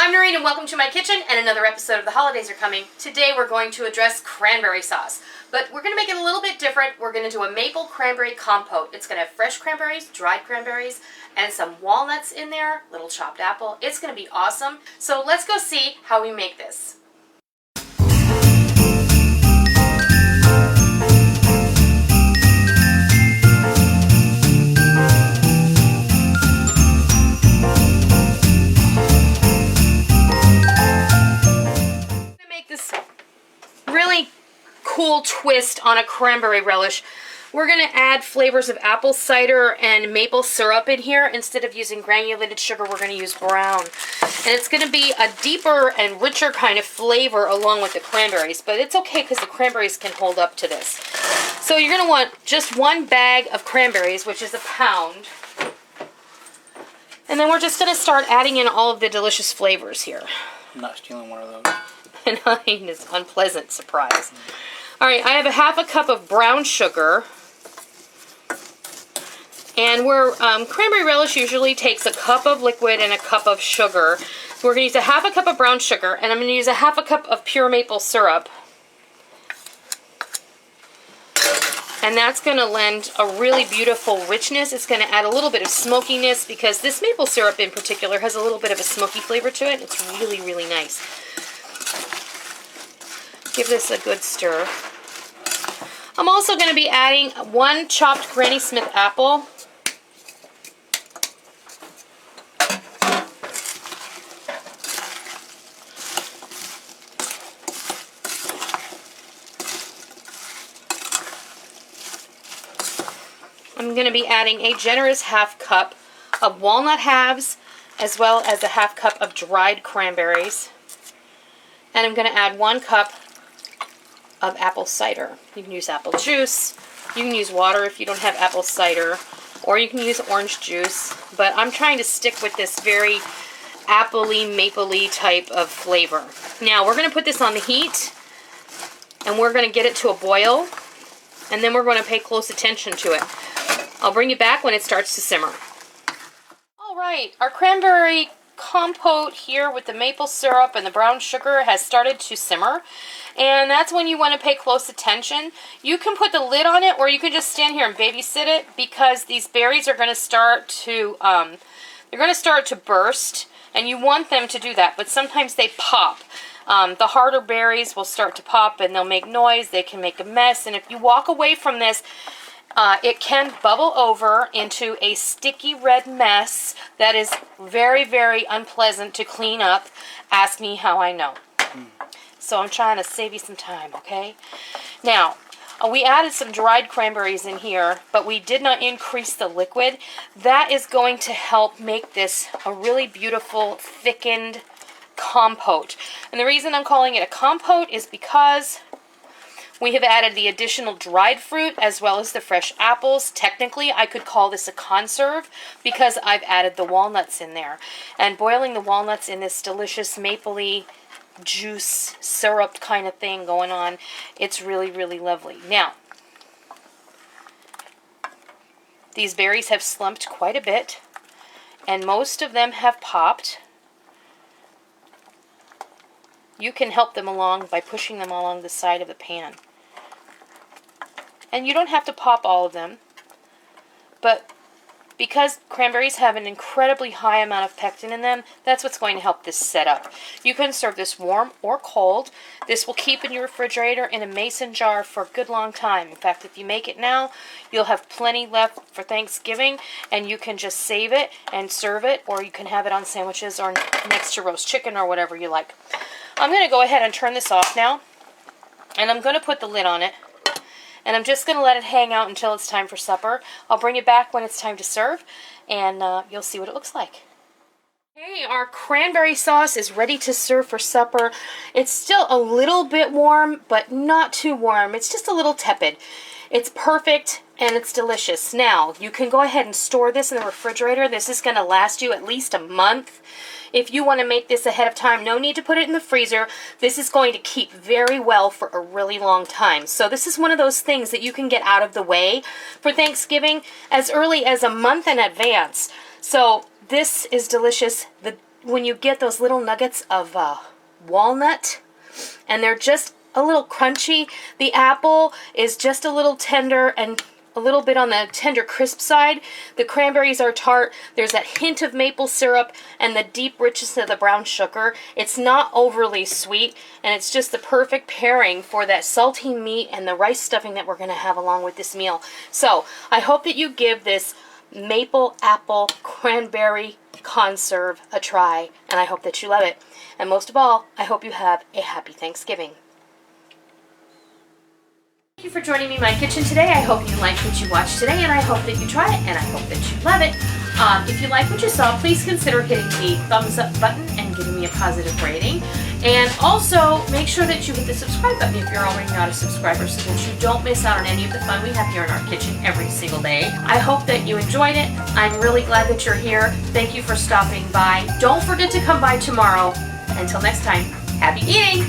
I'm Noreen and welcome to my kitchen and another episode of The Holidays Are Coming. Today we're going to address cranberry sauce, but we're going to make it a little bit different. We're going to do a maple cranberry compote. It's going to have fresh cranberries, dried cranberries, and some walnuts in there, little chopped apple. It's going to be awesome. So let's go see how we make this. Really cool twist on a cranberry relish. We're going to add flavors of apple cider and maple syrup in here. Instead of using granulated sugar, we're going to use brown. And it's going to be a deeper and richer kind of flavor along with the cranberries. But it's okay because the cranberries can hold up to this. So you're going to want just one bag of cranberries, which is a pound. And then we're just going to start adding in all of the delicious flavors here. I'm not stealing one of those. And it's an unpleasant surprise. Alright, I have a half a cup of brown sugar. And cranberry relish usually takes a cup of liquid and a cup of sugar. We're going to use a half a cup of brown sugar, and I'm going to use a half a cup of pure maple syrup. And that's going to lend a really beautiful richness. It's going to add a little bit of smokiness because this maple syrup in particular has a little bit of a smoky flavor to it. It's really, really nice. Give this a good stir. I'm also going to be adding one chopped Granny Smith apple. I'm going to be adding a generous half cup of walnut halves as well as a half cup of dried cranberries. And I'm going to add 1 cup of apple cider. You can use apple juice, you can use water if you don't have apple cider, or you can use orange juice, but I'm trying to stick with this very appley, mapley type of flavor. Now we're going to put this on the heat, and we're going to get it to a boil, and then we're going to pay close attention to it. I'll bring you back when it starts to simmer. Alright, our cranberry compote here with the maple syrup and the brown sugar has started to simmer, and that's when you want to pay close attention. You can put the lid on it, or you can just stand here and babysit it, because these berries are going to start to burst, and you want them to do that, but sometimes they pop. The harder berries will start to pop and they'll make noise, they can make a mess, and if you walk away from this, it can bubble over into a sticky red mess that is very, very unpleasant to clean up. Ask me how I know. So I'm trying to save you some time, okay? Now, we added some dried cranberries in here, but we did not increase the liquid. That is going to help make this a really beautiful, thickened compote. And the reason I'm calling it a compote is because we have added the additional dried fruit as well as the fresh apples. Technically, I could call this a conserve because I've added the walnuts in there. And boiling the walnuts in this delicious mapley juice syrup kind of thing going on, it's really, really lovely. Now, these berries have slumped quite a bit, and most of them have popped. You can help them along by pushing them along the side of the pan. And you don't have to pop all of them, but because cranberries have an incredibly high amount of pectin in them, that's what's going to help this set up. You can serve this warm or cold. This will keep in your refrigerator in a mason jar for a good long time. In fact, if you make it now, you'll have plenty left for Thanksgiving, and you can just save it and serve it, or you can have it on sandwiches or next to roast chicken or whatever you like. I'm going to go ahead and turn this off now, and I'm going to put the lid on it. And I'm just going to let it hang out until it's time for supper. I'll bring it back when it's time to serve, and you'll see what it looks like. Okay, our cranberry sauce is ready to serve for supper. It's still a little bit warm, but not too warm. It's just a little tepid. It's perfect, and it's delicious. Now, you can go ahead and store this in the refrigerator. This is going to last you at least a month. If you want to make this ahead of time, no need to put it in the freezer. This is going to keep very well for a really long time. So this is one of those things that you can get out of the way for Thanksgiving as early as a month in advance. So this is delicious. The when you get those little nuggets of walnut, and they're just a little crunchy. The apple is just a little tender and a little bit on the tender crisp side. The cranberries are tart. There's that hint of maple syrup and the deep richness of the brown sugar. It's not overly sweet, and it's just the perfect pairing for that salty meat and the rice stuffing that we're going to have along with this meal. So I hope that you give this maple apple cranberry conserve a try, and I hope that you love it. And most of all, I hope you have a happy Thanksgiving. Thank you for joining me in my kitchen today. I hope you liked what you watched today, and I hope that you try it, and I hope that you love it. If you like what you saw, please consider hitting the thumbs up button and giving me a positive rating. And also, make sure that you hit the subscribe button if you're already not a subscriber, so that you don't miss out on any of the fun we have here in our kitchen every single day. I hope that you enjoyed it. I'm really glad that you're here. Thank you for stopping by. Don't forget to come by tomorrow. Until next time, happy eating!